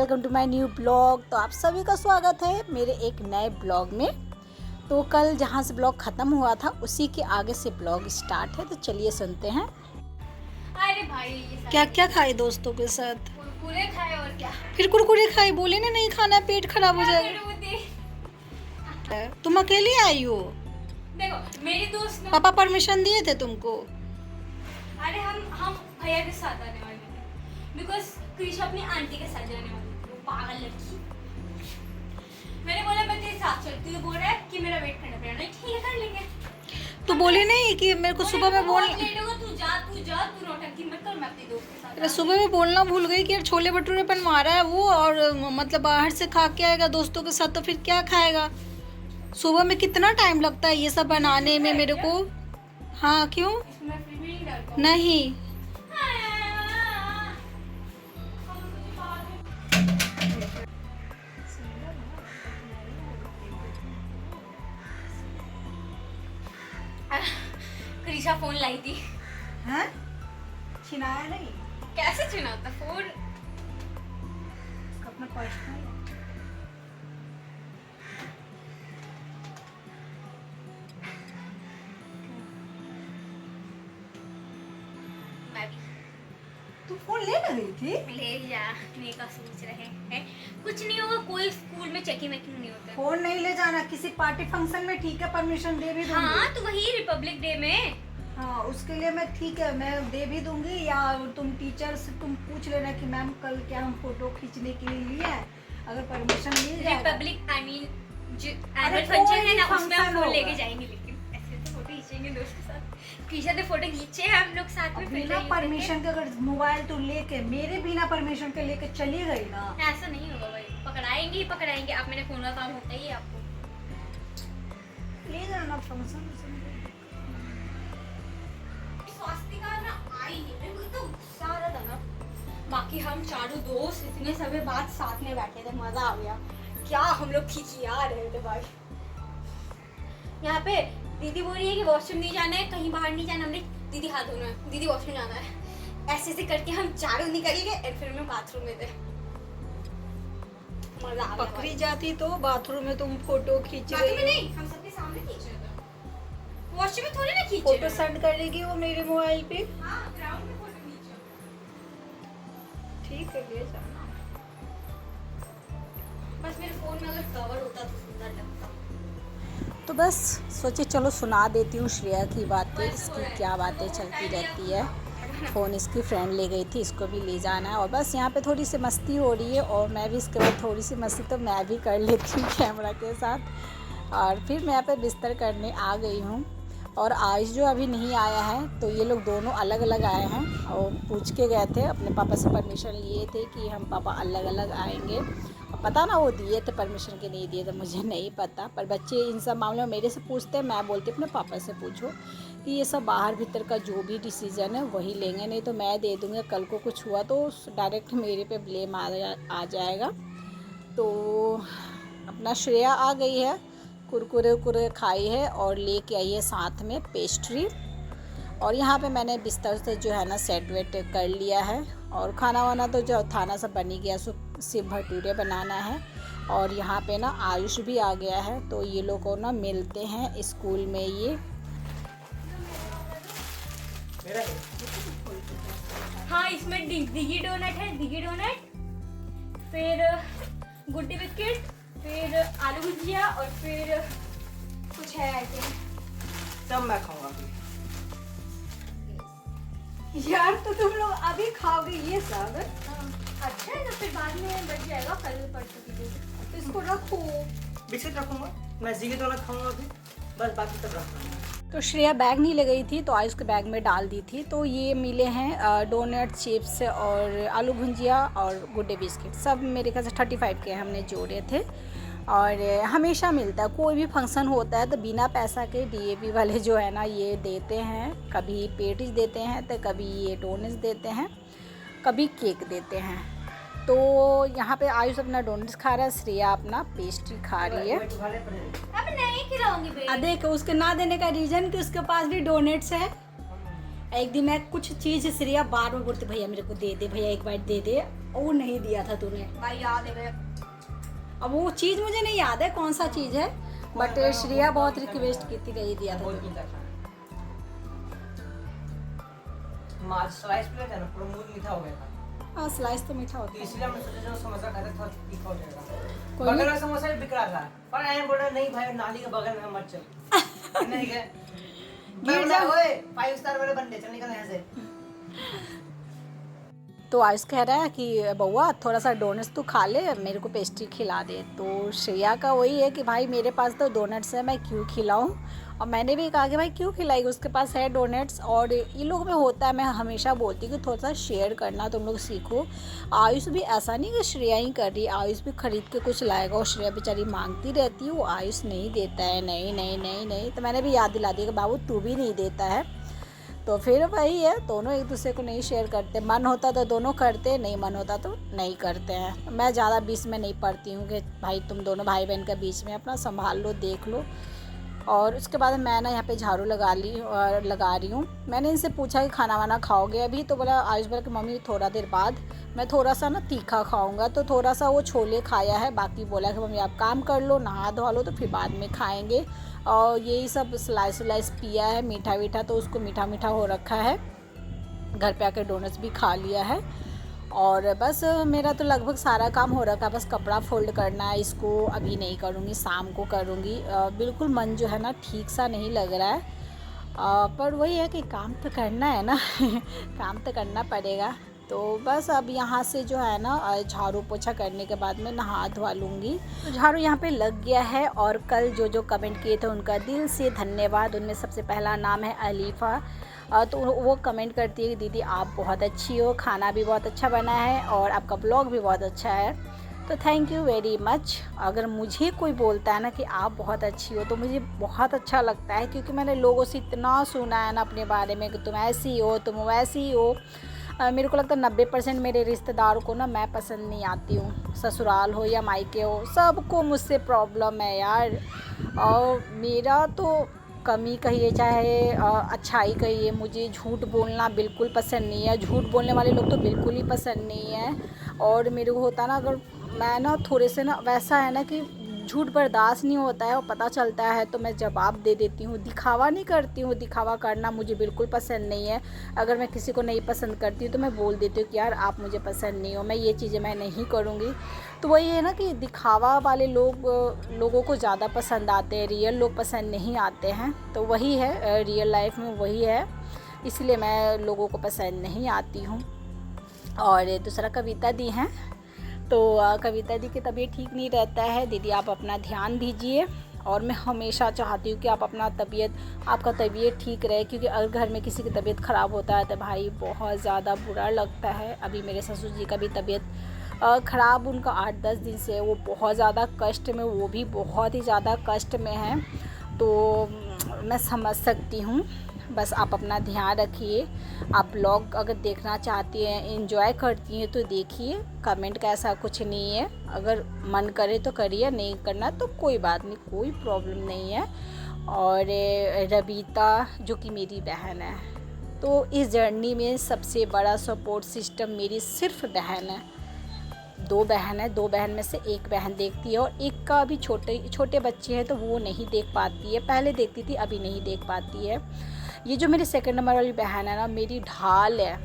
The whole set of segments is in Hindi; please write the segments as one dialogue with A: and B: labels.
A: Welcome to my new blog. तो आप सभी का स्वागत है मेरे एक नए ब्लॉग में। तो कल जहाँ से ब्लॉग ख़त्म हुआ था उसी के आगे से ब्लॉग स्टार्ट है, तो चलिए सुनते हैं।
B: अरे भाई
A: क्या क्या खाए दोस्तों के साथ?
B: कुरकुरे खाए और क्या।
A: फिर कुरकुरे खाए, बोले ना नहीं खाना, पेट खराब हो जाएगा। तुम अकेली आई हो?
B: देखो मेरी दोस्त ना,
A: पापा परमिशन दिए थे तुमको?
B: अरे हम भैया के साथ आने वाले थे बिकॉज कृषा अपनी आंटी के साथ जाने वाली थी, वो पागल लड़की। मैंने बोला मैं तेरे साथ चलती हूँ, बोल रहा है कि मेरा वेट करना पड़ेगा। नहीं ठीक है कर लेंगे।
A: तो बोले नहीं कि मेरे को सुबह में बोल,
B: लेट होगा, तू जा तू नौटंकी मत कर, मैं अपनी दोस्त के साथ
A: सुबह में बोलना भूल गई कि यार छोले भटूरे बनवा रहा है वो, और मतलब बाहर से खा के आएगा दोस्तों के साथ, तो फिर क्या खाएगा? सुबह में कितना टाइम लगता है ये सब बनाने में मेरे को। हाँ क्यों?
B: इसमें फिर भी नहीं डालता हूँ।
A: नहीं
B: कृषा फोन लाई थी।
A: है? छिनाया नहीं?
B: कैसे चुनाता फोन?
A: अपना पर्सनल
B: मैं भी
A: तू फोन ले रही थी?
B: ले जाने का सोच रहे हैं। कुछ नहीं होगा, कोई स्कूल में चेकिंग वेकिंग नहीं होता है।
A: फोन नहीं ले जाना, किसी पार्टी फंक्शन में ठीक है, परमिशन दे भी दूंगी।
B: हाँ तो वही रिपब्लिक डे में।
A: हाँ उसके लिए मैं ठीक है, मैं दे भी दूंगी। या तुम टीचर से तुम पूछ लेना कि मैम कल क्या हम फोटो खींचने के लिए लिए हैं, अगर परमिशन मिल जाए।
B: रिपब्लिक आई मीन जो
A: अरे
B: एनुअल फंक्शन है ना,
A: कोई
B: उसमें हम
A: function
B: फोन
A: होगा।
B: लेके जाएंगे, लेकिन ऐसे तो फोटो खींचेंगे दोस्त के साथ। कृषा ने फोटो खींचे हैं हम लोग साथ में।
A: बिना परमिशन के अगर मोबाइल तो लेके, मेरे बिना परमिशन के लेके चली गई ना,
B: ऐसा नहीं होगा भाई, पकड़ाएंगे ही पकड़ाएंगे। आप मेरे फोन का काम होता ही है आपको।
A: ले जाना फंक्शन।
B: स्वास्तिका ना आई नहीं, मेरे को तो गुस्सा आ रहा था ना। बाकी हम चारों दोस्त इतने समय बाद साथ में बैठे थे, मजा आ गया। क्या हम लोग खिचिया रहे थे भाई। यहाँ पे दीदी बोल रही है कि वॉशरूम नहीं जाना है, कहीं बाहर नहीं जाना। हमने दीदी हाथ धोना है, दीदी वॉशरूम जाना है, ऐसे ऐसे करके हम चारों निकल गए और फिर हम बाथरूम में थे। मजा आ गया।
A: पकड़ी जाती तो बाथरूम में तुम फोटो खींच
B: बाथरूम में
A: रही
B: नहीं, हम सबके सामने खींच रहे थे। वॉशरूम में थोड़ी ना खींच
A: फोटो सेंड करेगी वो मेरे मोबाइल पे।
B: हाँ ग्राउंड में फोटो खींचो।
A: ठीक है ले जाना।
B: बस मेरे फोन में अगर कवर होता तो सुंदर लगता।
A: तो बस सोचे चलो सुना देती हूँ श्रेया की बातें, इसकी क्या बातें चलती रहती है। फ़ोन इसकी फ्रेंड ले गई थी, इसको भी ले जाना है। और बस यहाँ पे थोड़ी सी मस्ती हो रही है, और मैं भी इसके बाद थोड़ी सी मस्ती तो मैं भी कर लेती हूँ कैमरा के साथ। और फिर मैं यहाँ पे बिस्तर करने आ गई हूँ। और आज जो अभी नहीं आया है, तो ये लोग दोनों अलग अलग आए हैं, और पूछ के गए थे, अपने पापा से परमिशन लिए थे कि हम पापा अलग अलग आएंगे। पता ना वो दिए थे परमिशन के नहीं दिए थे, मुझे नहीं पता। पर बच्चे इन सब मामलों में मेरे से पूछते हैं, मैं बोलती अपने पापा से पूछो कि ये सब बाहर भीतर का जो भी डिसीज़न है वही लेंगे, नहीं तो मैं दे दूँगी। कल को कुछ हुआ तो डायरेक्ट मेरे पे ब्लेम आ जाएगा। तो अपना श्रेया आ गई है, कुरकुरे खाई है और लेके आई है साथ में पेस्ट्री। और यहाँ पे मैंने बिस्तर से जो है ना सेट वेट कर लिया है, और खाना वाना तो जो थाना सब बनी गया, सिर्फ भटूरे बनाना है। और यहाँ पे ना आयुष भी आ गया है, तो ये लोग को ना मिलते हैं स्कूल में। ये
B: हाँ इसमें दिगी डोनट है, दिगी डोनट, फिर गुड्डी बिस्किट, फिर आलू भुजिया, और फिर कुछ है आई थिंक।
A: सब मैं खाऊंगा यार। तो तुम लोग अभी खाओगे ये सब?
B: अच्छा है ना, फिर बाद में बच जाएगा कल परसों के लिए।
A: तो इसको रखो।
C: बिस्किट रखूंगा मैं, जिगी डोनट खाऊंगा अभी, बस बाकी सब रखूंगा।
A: तो श्रेया बैग नहीं ले गई थी, तो आयुष के बैग में डाल दी थी। तो ये मिले हैं डोनट, चिप्स और आलू भुजिया और गुड्डे बिस्किट, सब मेरे ख्याल से 35 के हमने जोड़े थे। और हमेशा मिलता है, कोई भी फंक्शन होता है तो बिना पैसा के डीएवी वाले जो है ना ये देते हैं। कभी पेटीज देते हैं, तो कभी ये डोनट्स देते हैं, कभी केक देते हैं। तो यहाँ पे आयुष अपना डोनट्स खा रहा है, श्रेया अपना पेस्ट्री खा रही है।
B: अब नहीं खिलाऊंगी बेटा।
A: देख उसके ना देने का रीज़न कि उसके पास भी डोनट्स है। एक दिन मैं कुछ चीज़ श्रेया बार बार बोलती, भैया मेरे को दे दे, भैया एक बाइट दे दे। वो नहीं दिया था तूने।
B: भाई याद है भाई।
A: अब वो चीज़ मुझे नहीं याद है कौन सा चीज़ है, बट श्रेया बहुत रिक्वेस्ट की थी, नहीं दिया था
C: बहुत
A: तूने।
C: मीठा था। मार स्लाइस प्लेट है ना, पूरा मुंह मीठा हो गया था।
A: हाँ स्लाइस तो मीठा होता है।
C: इसलिए हमने सोचा जो समोसा खाते थोड़ा तीखा हो जाएगा।
A: कोई
C: बगल
A: नहीं।
C: का समोसा भी बिक रहा था, पर ऐन बोल रहा नहीं भाई नाली के बगल में मत चल। नहीं गए।
A: गिर जाओ।
C: ओए 5 स्टार वाले बंदे चल निकल यहाँ से।
A: तो आयुष कह रहा है कि बउआ थोड़ा सा डोनट्स तू खा ले, मेरे को पेस्ट्री खिला दे। तो श्रेया का वही है कि भाई मेरे पास तो डोनट्स है, मैं क्यों खिलाऊं। और मैंने भी कहा कि भाई क्यों खिलाएगी, उसके पास है डोनट्स। और ये लोग में होता है, मैं हमेशा बोलती हूँ कि थोड़ा सा शेयर करना तुम लोग सीखो। आयुष भी ऐसा नहीं कि श्रेया ही कर रही है, आयुष भी खरीद के कुछ लाएगा और श्रेया बेचारी मांगती रहती है, वो आयुष नहीं देता है। नहीं नहीं नहीं नहीं, तो मैंने भी याद दिला दिया कि बाबू तू भी नहीं देता है। तो फिर वही है, दोनों एक दूसरे को नहीं शेयर करते। मन होता तो दोनों करते, नहीं मन होता तो नहीं करते हैं। मैं ज़्यादा बीच में नहीं पड़ती हूँ कि भाई तुम दोनों भाई बहन के बीच में अपना संभाल लो, देख लो। और उसके बाद मैं ना यहाँ पे झाड़ू लगा रही हूँ। मैंने इनसे पूछा कि खाना वाना खाओगे अभी, तो बोला आयुष बोला कि मम्मी थोड़ा देर बाद मैं थोड़ा सा ना तीखा खाऊंगा। तो थोड़ा सा वो छोले खाया है, बाकी बोला कि मम्मी आप काम कर लो, नहा धो लो, तो फिर बाद में खाएंगे। और यही सब स्लाइस पिया है, मीठा वीठा तो उसको मीठा मीठा हो रखा है। घर पे आके डोनट्स भी खा लिया है। और बस मेरा तो लगभग सारा काम हो रखा है, बस कपड़ा फोल्ड करना है। इसको अभी नहीं करूँगी, शाम को करूँगी। बिल्कुल मन जो है ना ठीक सा नहीं लग रहा है, पर वही है कि काम तो करना है ना काम तो करना पड़ेगा। तो बस अब यहाँ से जो है ना झाड़ू पोछा करने के बाद मैं नहा धोवा लूँगी। तो झाड़ू यहाँ पे लग गया है। और कल जो जो कमेंट किए थे उनका दिल से धन्यवाद। उनमें सबसे पहला नाम है अलीफ़ा। तो वो कमेंट करती है कि दीदी आप बहुत अच्छी हो, खाना भी बहुत अच्छा बना है और आपका ब्लॉग भी बहुत अच्छा है। तो थैंक यू वेरी मच। अगर मुझे कोई बोलता है ना कि आप बहुत अच्छी हो तो मुझे बहुत अच्छा लगता है, क्योंकि मैंने लोगों से इतना सुना है ना अपने बारे में कि तुम ऐसी हो, तुम वैसी हो। मेरे को लगता है 90% मेरे रिश्तेदारों को ना मैं पसंद नहीं आती हूँ, ससुराल हो या मायके हो, सबको मुझसे प्रॉब्लम है यार। और मेरा तो कमी कहिए चाहे अच्छाई कहिए, मुझे झूठ बोलना बिल्कुल पसंद नहीं है। झूठ बोलने वाले लोग तो बिल्कुल ही पसंद नहीं है। और मेरे को होता ना, अगर मैं ना थोड़े से ना वैसा है ना कि झूठ बर्दाश्त नहीं होता है और पता चलता है तो मैं जवाब दे देती हूँ, दिखावा नहीं करती हूँ। दिखावा करना मुझे बिल्कुल पसंद नहीं है। अगर मैं किसी को नहीं पसंद करती हूँ तो मैं बोल देती हूँ कि यार आप मुझे पसंद नहीं हो, मैं ये चीज़ें मैं नहीं करूँगी। तो वही है ना कि दिखावा वाले लोगों को ज़्यादा पसंद आते हैं, रियल लोग पसंद नहीं आते हैं। तो वही है, रियल लाइफ में वही है, इसलिए मैं लोगों को पसंद नहीं आती हूँ। और दूसरा कविता दी हैं, तो कविता दी की तबीयत ठीक नहीं रहता है। दीदी आप अपना ध्यान दीजिए। और मैं हमेशा चाहती हूँ कि आप अपना आपका तबीयत ठीक रहे, क्योंकि अगर घर में किसी की तबीयत ख़राब होता है तो भाई बहुत ज़्यादा बुरा लगता है। अभी मेरे ससुर जी का भी तबीयत ख़राब, उनका 8-10 दिन से वो बहुत ज़्यादा कष्ट में, वो भी बहुत ही ज़्यादा कष्ट में है। तो मैं समझ सकती हूँ। बस आप अपना ध्यान रखिए। आप ब्लॉग अगर देखना चाहती हैं, एंजॉय करती हैं तो देखिए, कमेंट का ऐसा कुछ नहीं है। अगर मन करे तो करिए, नहीं करना तो कोई बात नहीं, कोई प्रॉब्लम नहीं है। और रबीता जो कि मेरी बहन है, तो इस जर्नी में सबसे बड़ा सपोर्ट सिस्टम मेरी सिर्फ बहन है। 2 बहन है, 2 बहन में से एक बहन देखती है और एक का अभी छोटे बच्चे हैं तो वो नहीं देख पाती है। पहले देखती थी, अभी नहीं देख पाती है। ये जो मेरी 2nd नंबर वाली बहन है ना, मेरी ढाल है।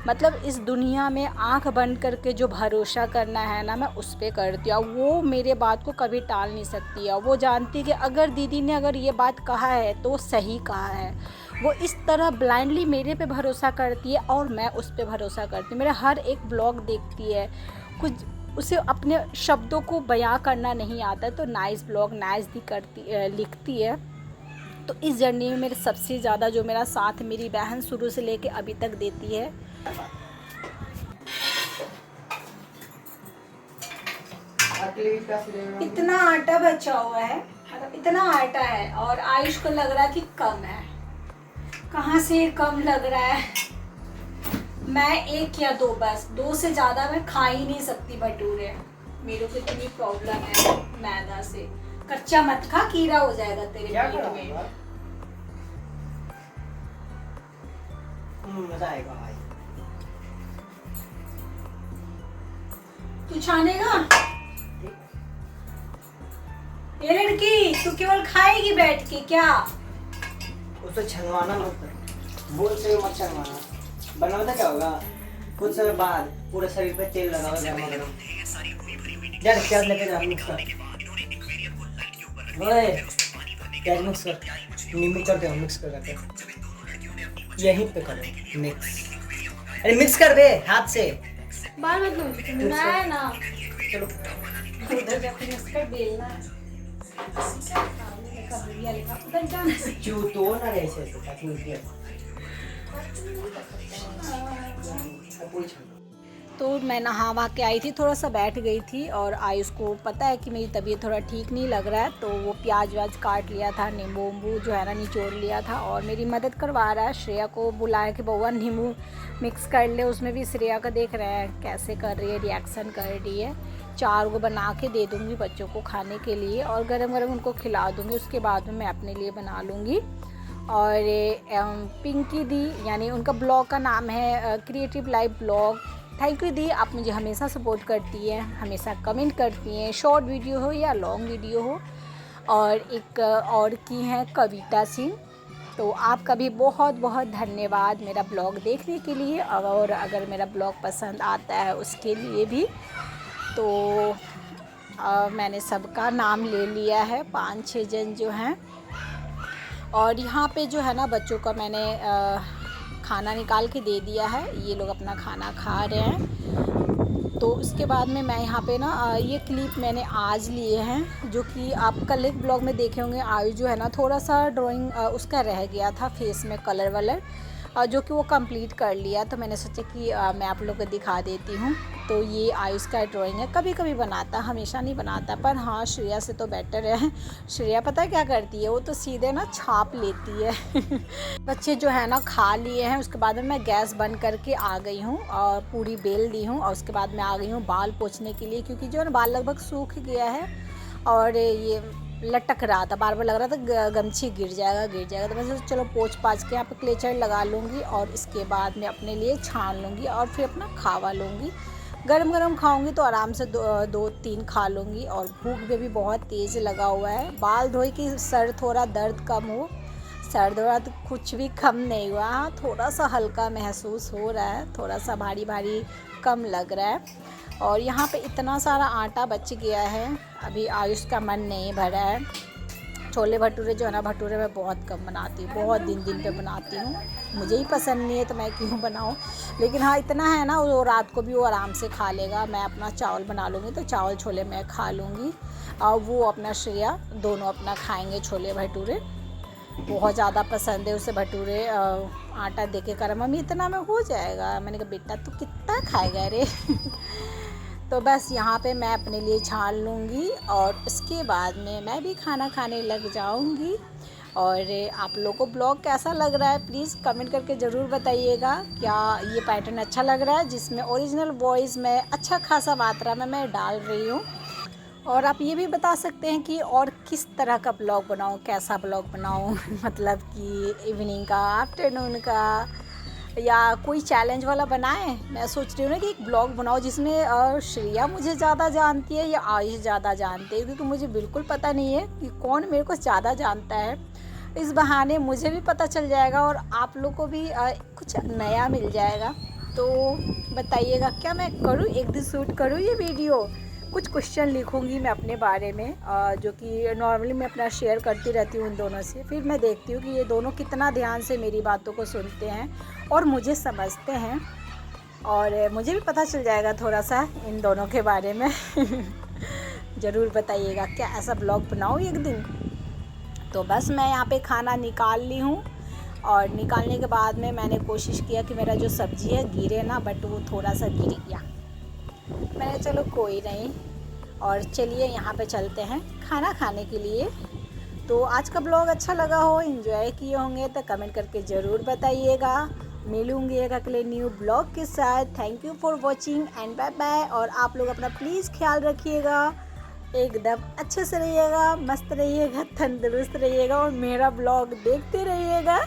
A: मतलब इस दुनिया में आंख बंद करके जो भरोसा करना है ना, मैं उस पर करती हूँ। वो मेरे बात को कभी टाल नहीं सकती है। वो जानती है कि अगर दीदी ने अगर ये बात कहा है तो सही कहा है। वो इस तरह ब्लाइंडली मेरे पे भरोसा करती है और मैं उस पर भरोसा करती हूँ। मेरा हर एक ब्लॉग देखती है, कुछ उसे अपने शब्दों को बयां करना नहीं आता तो नाइस ब्लॉग नाइस लिखती है। तो इस जर्नी में मेरे सबसे ज़्यादा जो मेरा साथ मेरी बहन शुरू से लेके अभी तक देती है। इतना आटा बचा हुआ है, मतलब इतना आटा है और आयुष को लग रहा है कि कम है। कहाँ से कम लग रहा है? मैं 1 या 2 बस, 2 से ज़्यादा मैं खा ही नहीं सकती भटूरे। मेरे को इतनी प्रॉब्लम है मैदा से। कच्चा मत खा, कीड़ा हो जाएगा तेरे पेट में।
C: मजा आएगा भाई।
A: तू छानेगा? ये लड़की तू केवल खाएगी बैठ के क्या?
C: उसको छनवाना मत, बोल से मत छनवाना, बनाता क्या होगा? कुछ समय बाद पूरे शरीर पे तेल लगा हुआ गर्मा गर्म। जा प्याज लेके जा, मिक्स कर। ओए प्याज मिक्स कर, नींबू कर दे, मिक्स कर करके यहीं पे करो मिक्स। अरे मिक्स कर दे हाथ से।
B: बाल मत लो मैं ना।
C: चलो
A: उधर जाके मिक्स कर बेलना है। उधर जा।
C: चू तो ना रहे ऐसे ताकि उनकी
A: तो मैं नहा वहा के आई थी, थोड़ा सा बैठ गई थी और आयुष को पता है कि मेरी तबीयत थोड़ा ठीक नहीं लग रहा है, तो वो प्याज व्याज काट लिया था, नींबू उम्बू जो है ना निचोड़ लिया था और मेरी मदद करवा रहा है। श्रेया को बुलाया कि बउआ नींबू मिक्स कर ले, उसमें भी श्रेया का देख रहे हैं कैसे कर रही है, रिएक्शन कर रही है। 4 को बना के दे दूँगी बच्चों को खाने के लिए और गरम गरम उनको खिला दूँगी, उसके बाद में मैं अपने लिए बना लूँगी। और पिंकी दी यानी उनका ब्लॉग का नाम है creative life blog. Thank you दी, आप मुझे हमेशा सपोर्ट करती हैं, हमेशा कमेंट करती हैं, शॉर्ट वीडियो हो या लॉन्ग वीडियो हो। और एक और की हैं कविता सिंह, तो आपका भी बहुत बहुत धन्यवाद मेरा ब्लॉग देखने के लिए और अगर मेरा ब्लॉग पसंद आता है उसके लिए भी। तो मैंने सबका नाम ले लिया है, 5-6 जन जो हैं। और यहाँ पे जो है ना बच्चों का मैंने खाना निकाल के दे दिया है, ये लोग अपना खाना खा रहे हैं। तो उसके बाद में मैं यहाँ पे ना ये क्लिप मैंने आज लिए हैं जो कि आप कल एक ब्लॉग में देखे होंगे। आयुष जो है ना थोड़ा सा ड्राइंग उसका रह गया था फेस में कलर वलर, जो कि वो कंप्लीट कर लिया, तो मैंने सोचा कि मैं आप लोग को दिखा देती हूँ। तो ये आयुष का ड्राइंग है, कभी कभी बनाता, हमेशा नहीं बनाता, पर हाँ श्रेया से तो बेटर है। श्रेया पता है क्या करती है, वो तो सीधे ना छाप लेती है। बच्चे जो है ना खा लिए हैं, उसके बाद में मैं गैस बंद करके आ गई हूँ और पूरी बेल दी हूँ और उसके बाद मैं आ गई हूँ बाल पोंछने के लिए, क्योंकि जो है ना बाल लगभग सूख गया है और ये लटक रहा था, बार बार लग रहा था गमछी गिर जाएगा। तो मैं सोचा चलो पोंछ पाछ के यहाँ पे क्लेचर लगा लूँगी और इसके बाद मैं अपने लिए छान लूँगी और फिर अपना खावा लूँगी। गरम गरम खाऊंगी तो आराम से 2-3 खा लूँगी और भूख भी बहुत तेज़ लगा हुआ है। बाल धोए कि सर थोड़ा दर्द कम हो, सर दर्द कुछ भी कम नहीं हुआ, थोड़ा सा हल्का महसूस हो रहा है, थोड़ा सा भारी भारी कम लग रहा है। और यहाँ पे इतना सारा आटा बच गया है, अभी आयुष का मन नहीं भरा है। छोले भटूरे जो है ना, भटूरे मैं बहुत कम बनाती हूँ, बहुत दिन पे बनाती हूँ, मुझे ही पसंद नहीं है तो मैं क्यों बनाऊँ। लेकिन हाँ इतना है ना, वो रात को भी वो आराम से खा लेगा। मैं अपना चावल बना लूँगी तो चावल छोले मैं खा लूँगी और वो अपना श्रेया दोनों अपना खाएँगे छोले भटूरे। बहुत ज़्यादा पसंद है उसे भटूरे। आटा दे के करा मम्मी इतना में हो जाएगा, मैंने कहा बेटा तू कितना खाएगा रे। तो बस यहाँ पे मैं अपने लिए छान लूँगी और उसके बाद में मैं भी खाना खाने लग जाऊँगी। और आप लोगों को ब्लॉग कैसा लग रहा है प्लीज़ कमेंट करके ज़रूर बताइएगा। क्या ये पैटर्न अच्छा लग रहा है जिसमें ओरिजिनल वॉइस में अच्छा खासा मात्रा में मैं डाल रही हूँ। और आप ये भी बता सकते हैं कि और किस तरह का ब्लॉग बनाऊँ, कैसा ब्लॉग बनाऊँ। मतलब कि इवनिंग का, आफ्टरनून का, या कोई चैलेंज वाला बनाएं। मैं सोच रही हूँ ना कि एक ब्लॉग बनाओ जिसमें श्रेया मुझे ज़्यादा जानती है या आयुष ज़्यादा जानते हैं, क्योंकि मुझे बिल्कुल पता नहीं है कि कौन मेरे को ज़्यादा जानता है। इस बहाने मुझे भी पता चल जाएगा और आप लोग को भी कुछ नया मिल जाएगा। तो बताइएगा क्या मैं करूँ, एक दिन शूट करूँ ये वीडियो। कुछ क्वेश्चन लिखूंगी मैं अपने बारे में, जो कि नॉर्मली मैं अपना शेयर करती रहती हूँ उन दोनों से। फिर मैं देखती हूँ कि ये दोनों कितना ध्यान से मेरी बातों को सुनते हैं और मुझे समझते हैं, और मुझे भी पता चल जाएगा थोड़ा सा इन दोनों के बारे में। ज़रूर बताइएगा क्या ऐसा ब्लॉग बनाऊँ एक दिन। तो बस मैं यहाँ पे खाना निकाल ली हूँ और निकालने के बाद में मैंने कोशिश किया कि मेरा जो सब्ज़ी है गिरे ना, बट वो थोड़ा सा गिर गया। मैंने चलो कोई नहीं, और चलिए यहाँ पे चलते हैं खाना खाने के लिए। तो आज का ब्लॉग अच्छा लगा हो, एंजॉय किए होंगे तो कमेंट करके ज़रूर बताइएगा। मिलूँगी एक अगले न्यू ब्लॉग के साथ। Thank you for watching and bye bye. और आप लोग अपना प्लीज़ ख्याल रखिएगा, एकदम अच्छे से रहिएगा, मस्त रहिएगा, तंदुरुस्त रहिएगा और मेरा ब्लॉग देखते रहिएगा।